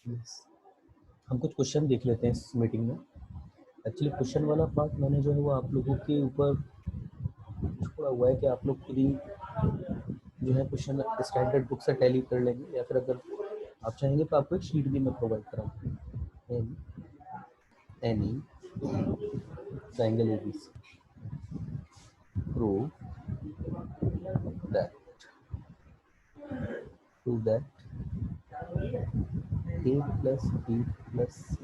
Yes. हम कुछ question देख लेते हैं इस मीटिंग में। एक्चुअली क्वेश्चन वाला पार्ट मैंने जो है वो आप लोगों के ऊपर छोड़ा हुआ है कि आप लोग खुद ही जो है क्वेश्चन स्टैंडर्ड बुक से टैली कर लेंगे, या फिर अगर आप चाहेंगे तो आपको एक शीट भी मैं प्रोवाइड कराऊँ। In any triangle ABC prove that a plus b plus c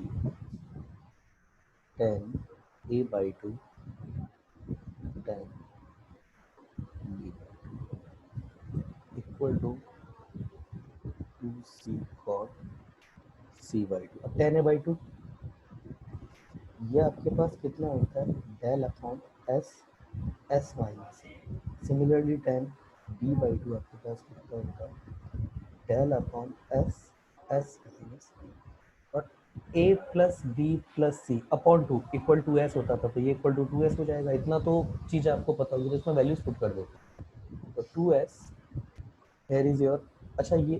tan a by 2 tan b equal to 2c cot c by 2। अब tan a by 2 ये आपके पास कितना होता है, del upon s s minus. Similarly tan b by 2 आपके पास कितना होता है, del upon s s minus, और a plus b plus c upon 2 equal to s होता था, तो ये इक्वल टू 2s हो जाएगा। इतना तो चीज़ आपको पता होगी, तो इसमें वैल्यूज पुट कर देते हैं। तो 2s हेयर इज योर, अच्छा ये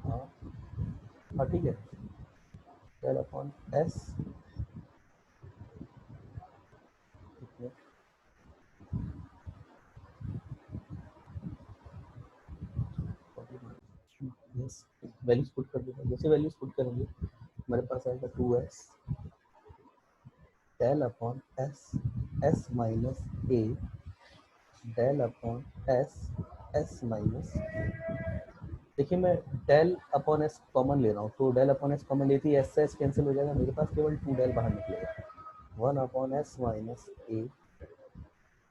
हाँ हाँ ठीक है, del upon s yes, values put कर देगा। जैसे वैल्यूज पुट करेंगे हमारे पास आएगा 2s del upon s s minus a del upon s s minus. देखिए मैं डेल अपॉन एस कॉमन ले रहा हूँ, तो डेल अपॉन एस कॉमन लेती है, एस से एस कैंसिल हो जाएगा, मेरे पास केवल 2 डेल बाहर निकलेगा। 1 upon s minus a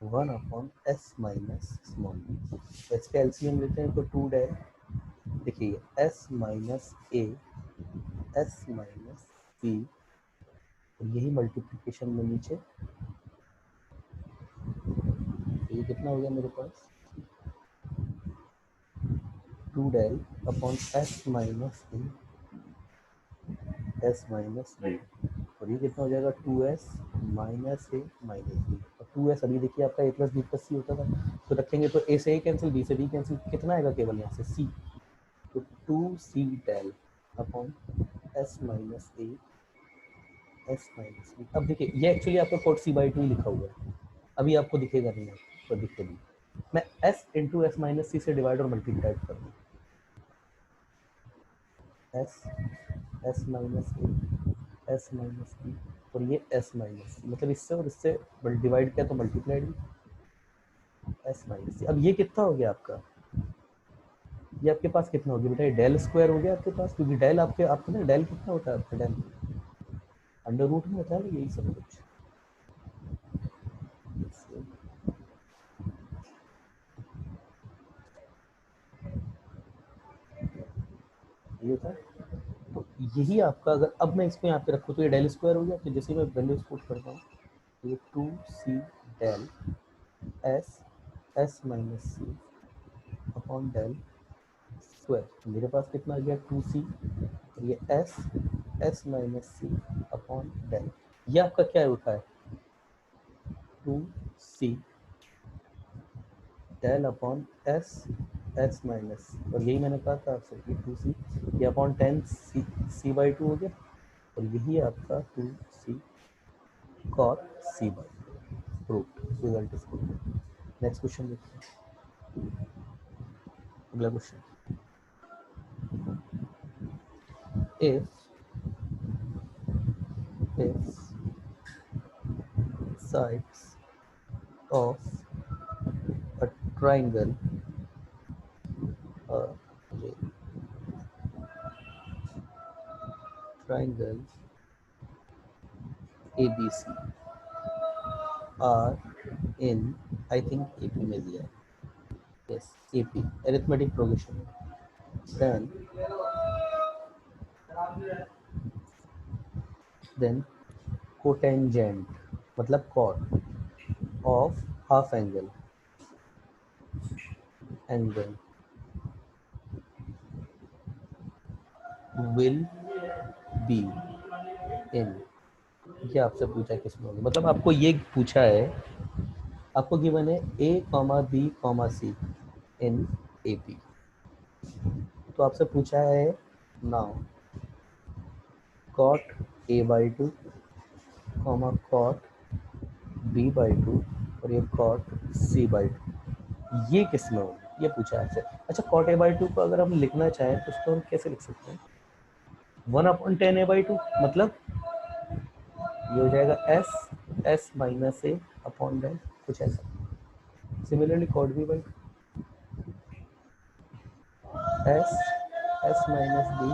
1 upon s minus small b. इसका एलसीएम लेते हैं तो 2 डेल, देखिए s minus a s minus c, यही मल्टीप्लिकेशन में नीचे, ये कितना हो गया मेरे पास 2 del upon s minus a s minus b, और ये कितना हो जाएगा 2s माइनस ए माइनस बी। और 2s अभी देखिए आपका a plus b plus c होता था, तो रखेंगे तो a से a कैंसिल, b से b कैंसिल, कितना आएगा केवल यहाँ से c, तो 2c del upon s minus a s minus b. अब देखिए ये एक्चुअली आपका कोड c बाई 2 लिखा हुआ है, अभी आपको दिखेगा नहीं, आपको दिखे नहीं, मैं s into s minus c से डिवाइड और मल्टीप्लाई कर दूँ, s s minus a s minus b, और ये एस माइनस, मतलब इससे और इससे डिवाइड किया तो मल्टीप्लाइड एस माइनस। अब ये कितना हो गया आपका, ये आपके पास कितना हो गया बेटा, ये डेल स्क्वायर हो गया आपके पास, क्योंकि डेल आपके ना डेल कितना होता है आपका, डेल अंडर रूट में होता है ना, यही सब कुछ ये होता है। तो यही आपका, अगर अब मैं इसको यहाँ पे रखूँ तो ये डेल स्क्वायर हो गया, तो जैसे मैं वैल्यू पुट करता हूँ, ये 2c del s s minus c upon del square, मेरे पास कितना आ गया 2c, और ये s s minus c upon del, ये आपका क्या होता है 2c del upon s s minus, और यही मैंने कहा था आपसे कि 2c, ये अपॉन 10 सी बाई 2 हो गया, और यही आपका 2c cot c by proof, result is proof. Next question देखते हैं, अगला question, if sides of a triangle uh, triangle ABC are in, I think AP में दिया है, yes AP arithmetic progression, then cotangent मतलब cot of half angle will be in, ये आपसे पूछा किसमें होगा, मतलब आपको ये पूछा है, आपको गिवन है a comma b comma c in AP, तो आपसे पूछा है now cot a by two comma cot b by two और ये कॉट सी बाई टू, ये किस में होगा ये पूछा है आपसे। अच्छा कॉट ए बाई टू को अगर हम लिखना चाहें तो उसको हम कैसे लिख सकते हैं, 1/10 ए बाई टू, मतलब ये हो जाएगा s minus a upon del, कुछ ऐसा। Similarly cot b by s minus b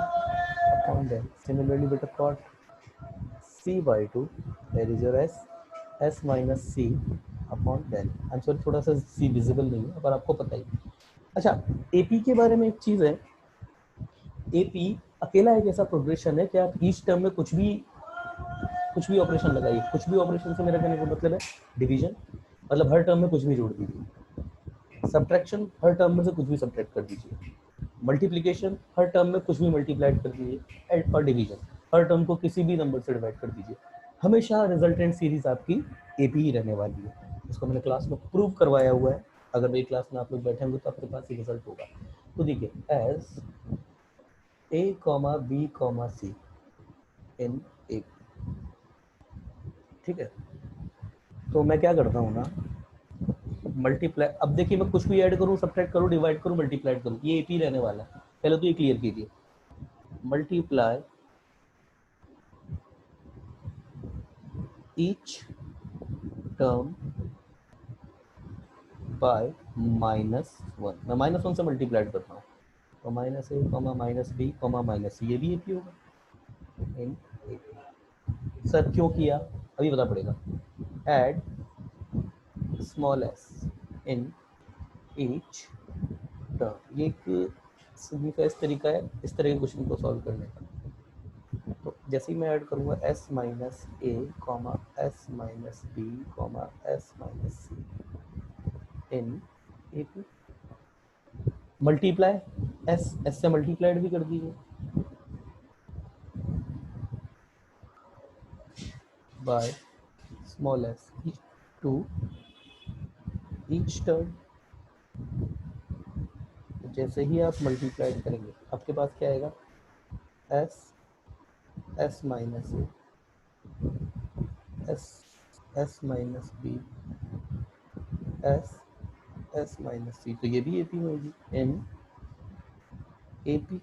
upon del, similarly बेटा cot c by two there is your s minus c upon del. I am sorry थोड़ा सा सी visible नहीं है पर आपको पता ही। अच्छा एपी के बारे में एक चीज़ है, एपी अकेला एक ऐसा प्रोग्रेशन है कि आप ईच टर्म में कुछ भी ऑपरेशन लगाइए, कुछ भी ऑपरेशन से मेरा कहने का मतलब है डिवीजन, मतलब हर टर्म में कुछ भी जोड़ दीजिए, सब्ट्रैक्शन हर टर्म में से कुछ भी सब्ट्रैक्ट कर दीजिए, मल्टीप्लिकेशन हर टर्म में कुछ भी मल्टीप्लाइड कर दीजिए, एड और डिवीजन हर टर्म को किसी भी नंबर से डिवाइड कर दीजिए, हमेशा रिजल्टेंट सीरीज आपकी एपी ही रहने वाली है। इसको मैंने क्लास में प्रूव करवाया हुआ है, अगर मेरी क्लास में आप लोग बैठे होंगे तो आपके पास ये रिजल्ट होगा। तो देखिए s a comma b comma c in a, ठीक है। तो मैं क्या करता हूँ ना, मल्टीप्लाई, अब देखिए मैं कुछ भी ऐड करूँ सब्ट्रैक्ट करूँ डिवाइड करूँ मल्टीप्लाइड करूँ ये एपी रहने वाला है, पहले तो ये क्लियर कीजिए। मल्टीप्लाई ईच टर्म बाय -1, मैं -1 से मल्टीप्लाइड करता हूँ, तो minus a comma minus b comma minus c, ये भी एपी होगा इन ए। सर क्यों किया अभी बता पड़ेगा। Add small S in each term, ये एक सिंपल इस तरीका है इस तरह के क्वेश्चन को सॉल्व करने का। तो जैसे ही मैं ऐड करूँगा s minus a comma s minus b comma s minus c in A P, multiply s से मल्टीप्लाइड भी कर दीजिए by small s to each term. जैसे ही आप मल्टीप्लाइड करेंगे आपके पास क्या आएगा, s s minus a s s minus b s s minus c, तो ये भी ए पी में होगी एन ए पी।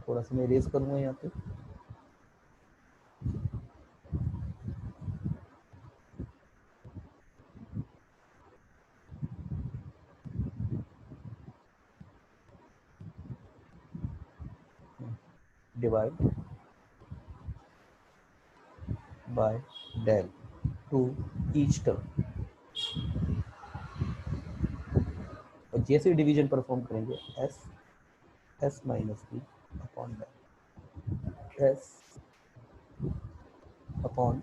थोड़ा सा मैं इरेज करूँगा यहाँ पे, divide by del to each term, और जैसे डिवीजन परफॉर्म करेंगे s s minus b upon del s upon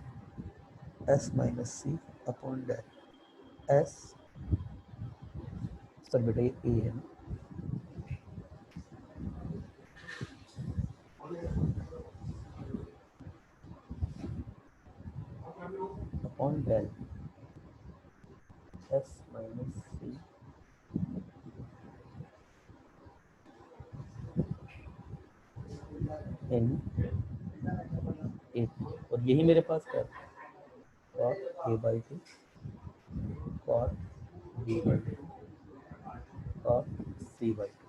s minus c upon del s, sir बेटा ये ए है ना, upon del s minus c in A P, और यही मेरे पास क्या है, cot a by two cot b by two cot c by two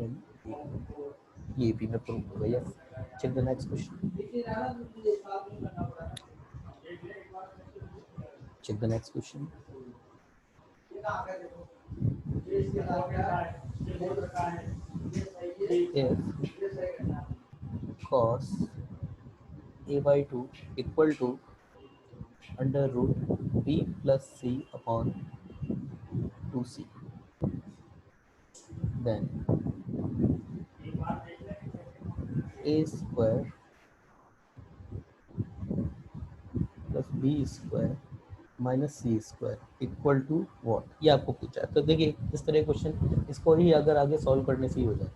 in a, ये भी मैं प्रूव होगा। Yes, check the next question, check the next question. If cos a by 2 equal to under root b plus c upon 2c, then a square plus b square minus c square equal to what, ये आपको पूछा है। तो देखिए इस तरह question, इसको ही अगर आगे सॉल्व करने से ही हो जाए,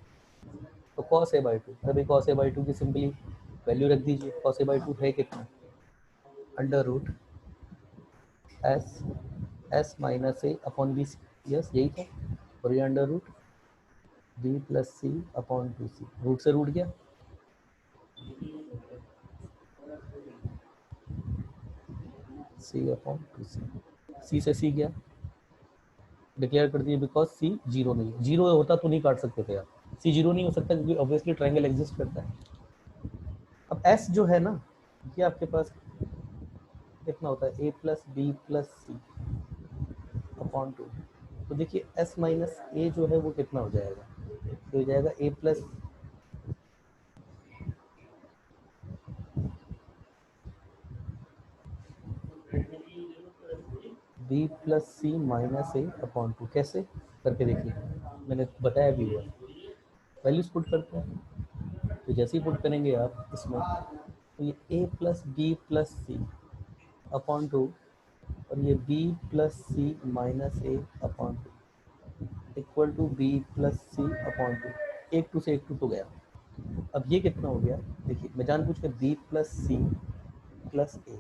तो कॉस ए बाई टू, तभी कॉस ए बाई टू की सिंपली वैल्यू रख दीजिए, कॉस ए बाई टू है कितना, under root s s minus a upon b, yes यही था, और ये under root b plus c upon two c, root से रूट गया सी अपॉन टू सी, सी से सी गया, डिक्लेयर कर दिए बिकॉज सी जीरो नहीं है, जीरो होता तो नहीं काट सकते थे आप, सी जीरो नहीं हो सकता क्योंकि ऑब्वियसली ट्रायंगल एग्जिस्ट करता है। अब एस जो है ना, ये आपके पास कितना होता है, ए plus b plus c upon to, तो देखिए एस माइनस ए जो है वो कितना हो जाएगा, तो हो जाएगा ए plus b plus c minus a upon to, कैसे करके देखिए, मैंने बताया भी हुआ, वैल्यूज पुट करते हैं, तो जैसे ही पुट करेंगे आप इसमें, तो ये a plus b plus c upon two, और ये b plus c minus a upon two equal to b plus c upon two, एक टू से एक टू तो गया। अब ये कितना हो गया, देखिए मैं जानबूझ के बी प्लस सी प्लस ए,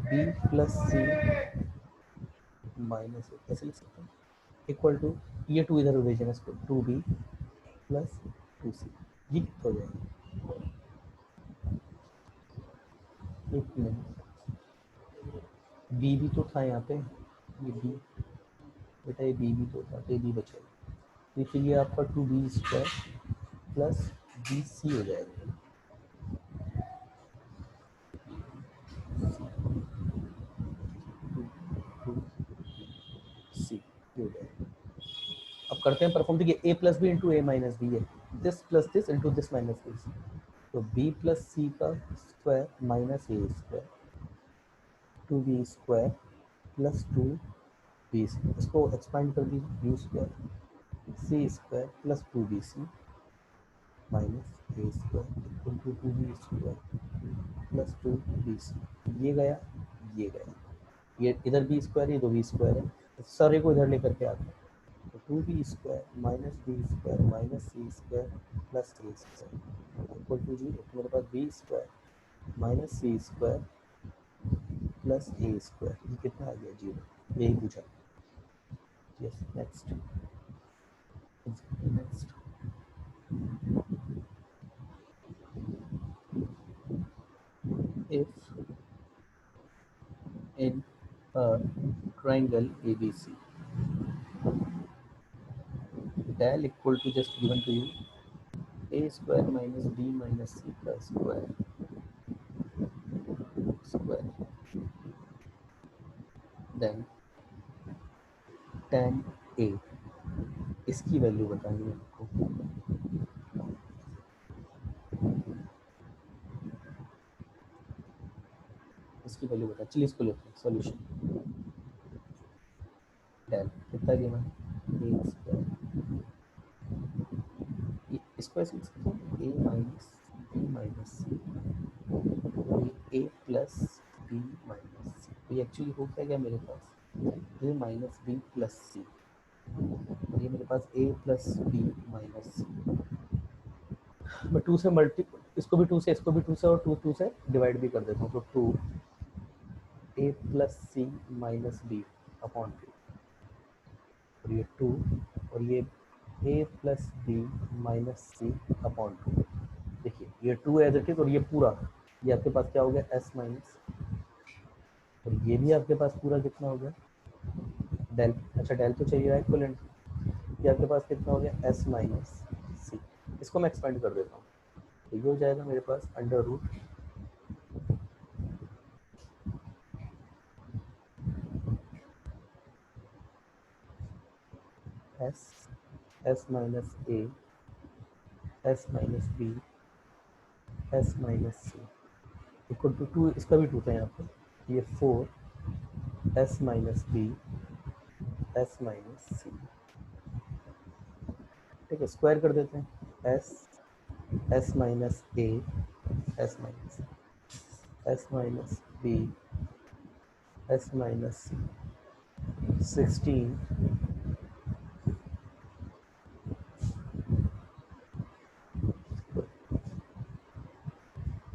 बी प्लस सी माइनस ए कैसे लिख सकते हैं, इक्वल टू, ये टू इधर भेजना है इसको, टू बी प्लस टू सी, ये कितना हो जाएगा, एक मिनट, बी भी तो था यहाँ पे, ये बी, बेटा ये बी भी तो था, तो ये बी बचेगा, देखिए ये आपका two b square plus b c हो जाएगा, सी हो जाएगा। अब करते हैं परफॉर्म, देखिए a plus b into a minus b है, this plus this into this minus this, तो बी प्लस सी का square minus a square, two b square plus two b, इसको एक्सपांड कर दीजिए, b square c square plus two b c minus a square equal to two b square plus two b c, ये गया, ये गया, ये इधर B square, ये दो बी स्क्वायर है, सारे को इधर लेकर के आते हैं, तो two b square minus b square minus c square plus a square equal to zero, तो मेरे पास b square minus c square plus a square, ये कितना आ गया, जीरो, यही पूछा। Yes, next next, if in a triangle ABC, del equal to just given to you a square minus b minus c का square then tan a, इसकी value बतानी है आपको, इसकी वैल्यू बता, चलिए इसको लेते हैं सॉल्यूशन, डेल कितना गिना, ए स्क्वायर, इसको ऐसे लिख सकते हैं ए माइनस बी माइनस सी, ए प्लस बी माइनस सी, तो ये एक्चुअली हो क्या गया मेरे पास, ए माइनस बी प्लस सी, और ये मेरे पास ए प्लस बी माइनस सी, मैं टू से मल्टी, इसको भी टू से, इसको भी टू से, और टू टू से डिवाइड भी कर देता हूँ, तो two a plus c minus b upon two, और ये टू, और ये a plus b minus c upon two, देखिए ये टू एज इट इज, और ये पूरा, ये आपके पास क्या हो गया, एस माइनस, और ये भी आपके पास पूरा कितना हो गया, डेल, अच्छा डेल तो चाहिए इक्विवेलेंट, ये आपके पास कितना हो गया, एस माइनस सी, इसको मैं एक्सपेंड कर देता हूँ, तो ये हो जाएगा मेरे पास under root s, s minus a, s minus b, s minus c equal to two, इसका भी टू था यहाँ पे, ये four s minus b, s minus c, ठीक है, स्क्वायर कर देते हैं, s, s minus a, s minus, s minus b, s minus c, 16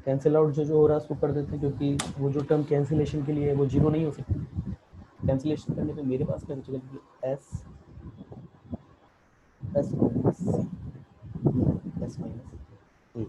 cancel out, जो हो रहा है उसको कर देते हैं, क्योंकि वो जो टर्म कैंसिलेशन के लिए है वो जीरो नहीं हो सकती, कैंसिलेशन करने पे मेरे पास क्या बचेगा, एस, एस माइनस सी, एस माइनस ए,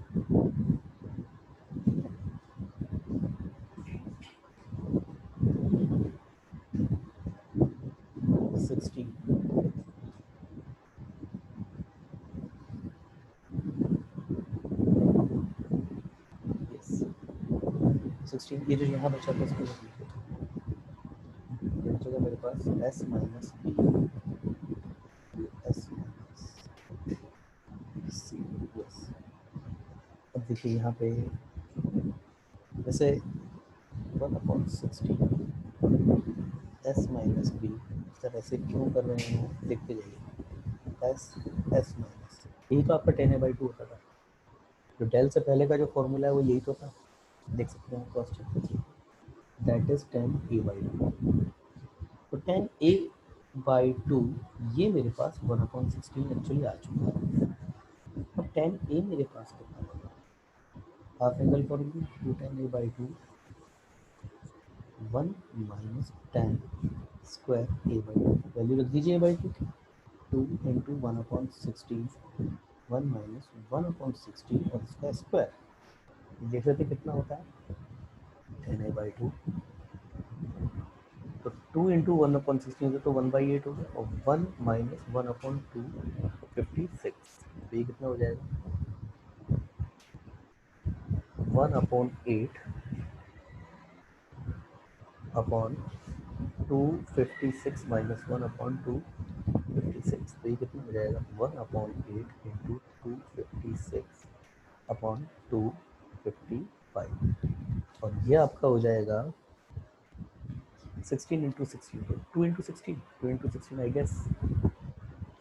16, ये जो यहाँ बचा था इसको लिख लीजिए, ये बचेगा मेरे पास s minus b, s minus c, yes. अब देखिए यहाँ पे वैसे 1/16 s माइनस बी, सर ऐसे क्यों कर रहे हैं, देखते जाइए, एस माइनस, यही तो आपका 10a/2 होता था, जो डेल से पहले का जो फॉर्मूला है वो यही तो था, देख सकते हैं क्वेश्चन, दैट इज 10a/2। तो 10a/2 ये मेरे पास 1/16 एक्चुअली आ चुका है। अब 10a मेरे पास कितना होगा, half angle formula, 2 10a/2 1 minus 10 square a/2, value रख दीजिए a/2 की, 2 इंटू 1/16, 1 माइनस 1/16 और इसका स्क्वायर, देख लेते कितना होता है 10a/2, तो 2 इंटू 1/16 से तो 1/8 हो गया, और 1 माइनस 1/2 56, तो ये कितना हो जाएगा 1/8 अपॉन 256 माइनस 1/2 56, तो ये कितना हो जाएगा 1/8 इंटू 256 अपॉन 255, और ये आपका हो जाएगा 16 इंटू 16, तो 2 into 16, 2 into 16 I guess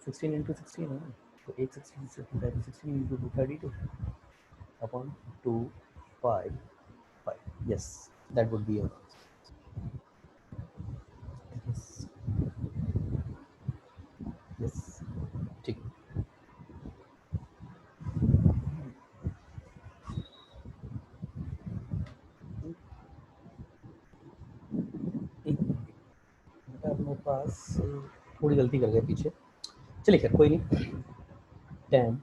16 into 16 है ना, तो एक 16 से 16 into 232 upon 255, yes that would be your answer, yes ठीक। एक बेटा अपने पास थोड़ी गलती कर गए पीछे, चलिए खैर कोई नहीं, 10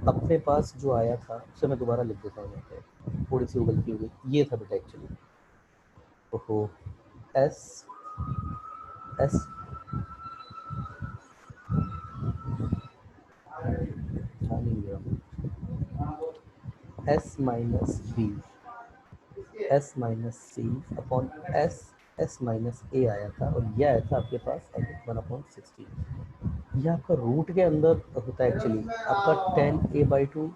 अपने पास जो आया था उसे मैं दोबारा लिख देता हूँ यहाँ पे, थोड़ी सी वो गलती हो गई, ये था बेटा एक्चुअली, ओहो एस एस ध्यान नहीं दिया, s minus b, s minus c upon s, s minus a आया था, और ये आया था आपके पास 1/16, ये आपका रूट के अंदर होता है एक्चुअली, आपका 10a/2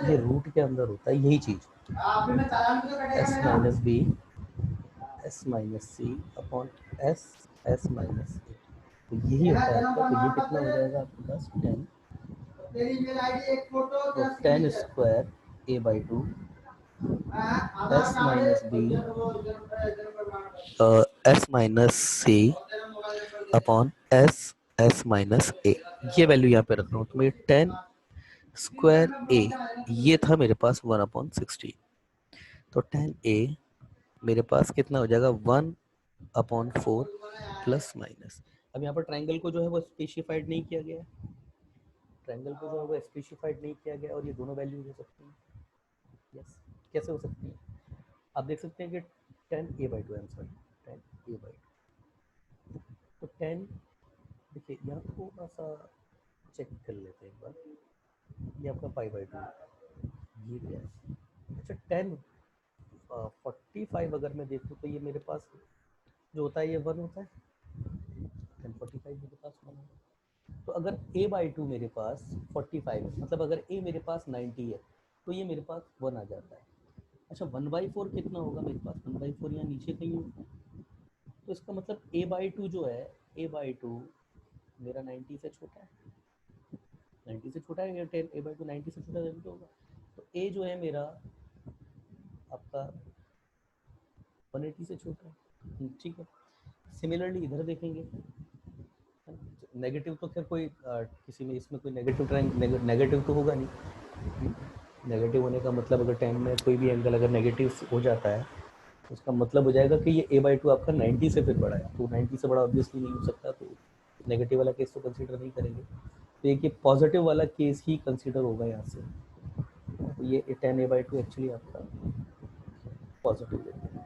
ये रूट के अंदर होता है यही चीज, s minus b, s minus c upon s, s minus a, तो यही होता है आपका, तो ये कितना हो जाएगा आपके पास 10, तो 10 square a/2 s minus b, s minus c upon s, s minus a, ये वैल्यू यहाँ पे रख रहा हूँ, तो मेरे 10 स्क्वायर ए, ये था मेरे पास 1/16, तो 10a मेरे पास कितना हो जाएगा 1/4 प्लस माइनस, अब यहाँ पर ट्राइंगल को जो है वो स्पेसिफाइड नहीं किया गया, ट्राइंगल को जो है वो स्पेसिफाइड नहीं किया गया, और ये दोनों वैल्यूज हो सकती हैं, यस कैसे हो सकती है, आप देख सकते हैं कि 10a/2, I am sorry 10a/2, तो 10, देखिए यहाँ थोड़ा सा चेक कर लेते हैं एक बार, ये आपका π/2, ये क्या है, अच्छा 10 45 अगर मैं देखूँ तो ये मेरे पास जो होता है ये 1 होता है, 10 45 मेरे पास 1 है, तो अगर a/2 मेरे पास 45 है, मतलब अगर a मेरे पास 90 है, तो ये मेरे पास 1 आ जाता है, अच्छा 1/4 कितना होगा मेरे पास, 1/4 यहाँ नीचे कहीं होगा, तो इसका मतलब a/2 जो है, a/2 मेरा 90 से छोटा है, 90 से छोटा है या 10 a/2 90 से छोटा तो होगा, तो a जो है मेरा आपका 180 से छोटा है, ठीक है। सिमिलरली इधर देखेंगे, नेगेटिव तो खैर कोई किसी में इसमें कोई नेगेटिव ट्राइंग नेगेटिव तो होगा नहीं, नेगेटिव होने का मतलब अगर 10 में कोई भी एंगल अगर नेगेटिव हो जाता है तो उसका मतलब हो जाएगा कि ये a/2 आपका 90 से फिर बड़ा है, तो 90 से बड़ा ऑब्वियसली नहीं हो सकता, तो नेगेटिव वाला केस तो कंसीडर नहीं करेंगे, तो एक ये पॉजिटिव वाला केस ही कंसीडर होगा यहाँ से, तो ये 10a/2 एक्चुअली आपका पॉजिटिव लेते हैं,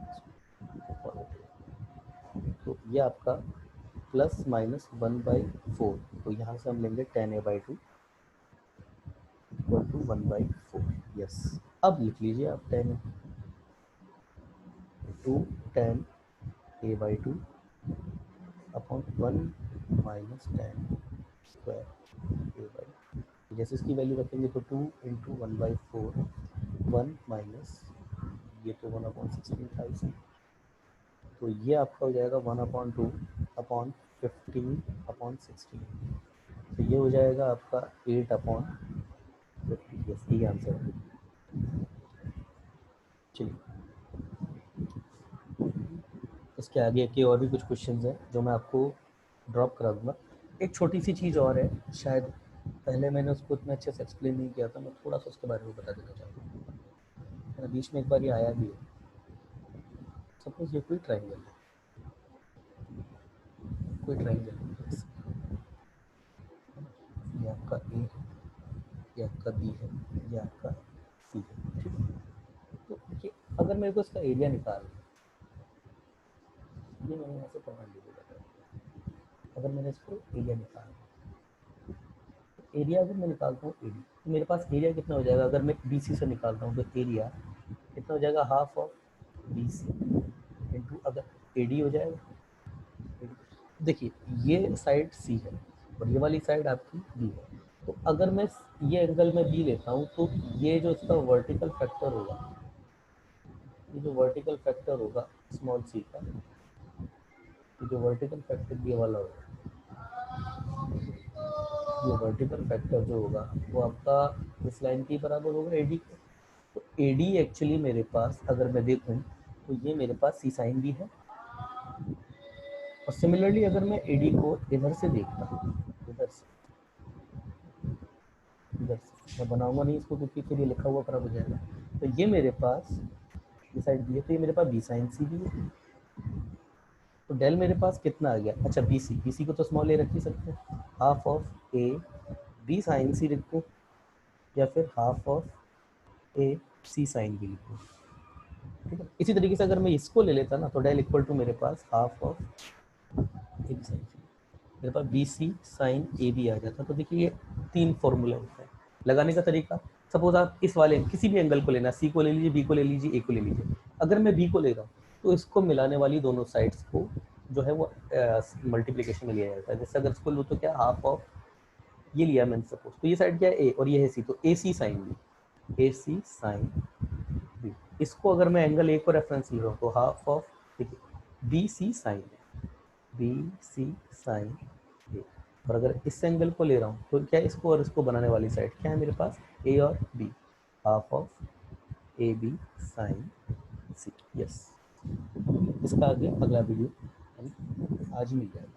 पॉजिटिव, तो ये आपका प्लस माइनस 1/4, तो यहाँ से हम लेंगे 10a/2 इक्वल टू 1/4, यस अब लिख लीजिए आप 10 two 10 a by 2 upon 1 minus 10 square a by, जैसे इसकी वैल्यू रखेंगे तो 2 इंटू 1/4 1 माइनस ये तो 1/16 था इसी, तो ये आपका हो जाएगा 1/2 अपॉन 15/16, तो ये हो जाएगा आपका 8/50। यस, ये आंसर है। चलिए इसके आगे के और भी कुछ क्वेश्चंस हैं जो मैं आपको ड्रॉप करा दूँगा। एक छोटी सी चीज़ और है, शायद पहले मैंने उसको इतना अच्छे से एक्सप्लेन नहीं किया था, मैं थोड़ा सा उसके बारे में बता देना चाहूँगा। बीच में एक बार ये आया भी है। सपोज ये कोई ट्राइंगल है, कोई ट्राइंगल है, ये आपका ए है, ये आपका बी है, ये आपका सी है, ठीक है। तो देखिए अगर मेरे को इसका एरिया निकालना है, ये मैंने यहाँ से पकड़ लिया, अगर मैंने इसको एरिया निकालना है, एरिया अगर मैं निकालता हूँ एडी, तो मेरे पास एरिया कितना हो जाएगा, अगर मैं बी सी से निकालता हूँ तो एरिया कितना हो जाएगा, half of b c into अगर ए डी हो जाएगा। देखिए ये साइड सी है और ये वाली साइड आपकी बी है, तो अगर मैं ये एंगल में बी लेता हूँ तो ये जो इसका वर्टिकल फैक्टर होगा, ये जो वर्टिकल फैक्टर होगा स्मॉल सी का, ये जो वर्टिकल फैक्टर ये वाला होगा, ये वर्टिकल फैक्टर जो होगा वो आपका इस लाइन के बराबर होगा एडी के। तो एडी एक्चुअली मेरे पास अगर मैं देखूं तो ये मेरे पास सी साइन भी है, और सिमिलरली अगर मैं एडी को इधर से देखता हूँ, इधर से मैं बनाऊंगा नहीं इसको क्योंकि फिर ये लिखा हुआ खराब हो जाएगा, तो ये मेरे पास ये साइड भी है, तो ये मेरे पास बी साइन सी भी है, तो डेल मेरे पास कितना आ गया, अच्छा बी सी को तो स्मॉल ए रख ही सकते हैं, half of a b sine c लिखूँ या फिर half of a c sine b लिखूँ, ठीक है। इसी तरीके से अगर मैं इसको ले लेता ना तो डेल इक्वल टू मेरे पास half of a b sine c, मेरे पास b c sine a b आ जाता। तो देखिए ये 3 फॉर्मूला होता है लगाने का तरीका। सपोज आप इस वाले किसी भी एंगल को लेना, सी को ले लीजिए, बी को ले लीजिए, ए को ले लीजिए, अगर मैं बी को ले रहा हूँ तो इसको मिलाने वाली दोनों साइड्स को जो है वो मल्टीप्लीकेशन में लिया जाता है। जैसे अगर इसको लूँ तो क्या हाफ ऑफ ये लिया मैंने सपोज, तो ये साइड क्या है ए और ये है सी, तो ए सी साइन बी, ए सी साइन बी। इसको अगर मैं एंगल ए को रेफरेंस ले रहा हूँ तो हाफ ऑफ देखिए b c sine b c sine a, और अगर इस एंगल को ले रहा हूँ तो क्या इसको और इसको बनाने वाली साइड क्या है मेरे पास, ए और b, half of a b sine c. Yes, इसका आगे अगला वीडियो आज मिल जाएगा।